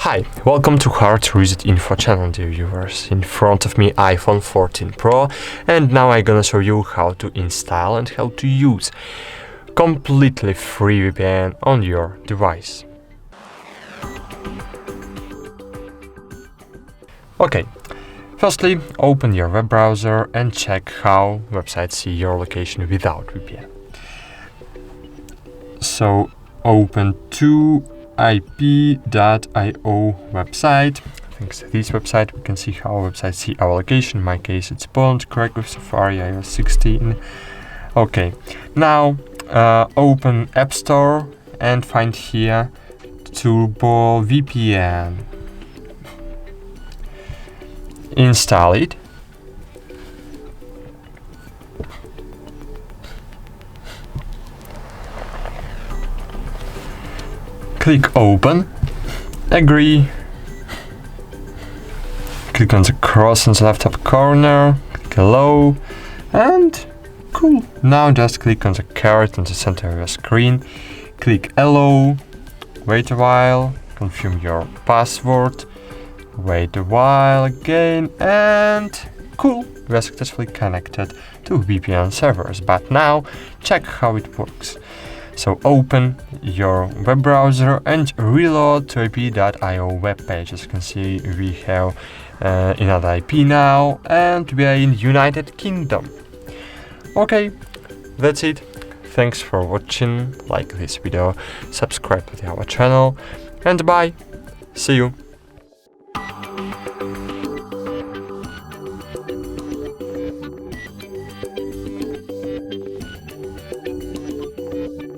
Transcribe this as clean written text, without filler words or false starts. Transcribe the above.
Hi, welcome to HardReset.Info channel, dear viewers. In front of me iPhone 14 Pro, and now I'm gonna show you how to install and how to use completely free VPN on your device. Okay, firstly, open your web browser and check how websites see your location without VPN. So open IP.io website. Thanks to this website, we can see how websites see our location. In my case, it's Poland, correct, with Safari iOS 16. Okay, now open App Store and find here Turbo VPN. Install it. Click Open, agree, click on the cross on the left top corner, click Allow, and cool. Now just click on the caret in the center of your screen, click Allow, wait a while, confirm your password, wait a while again, and cool, we are successfully connected to VPN servers. But now check how it works. So open your web browser and reload to IP.io web page. As you can see, we have another IP now, and we are in United Kingdom. Okay, that's it. Thanks for watching. Like this video, subscribe to our channel, and bye. See you.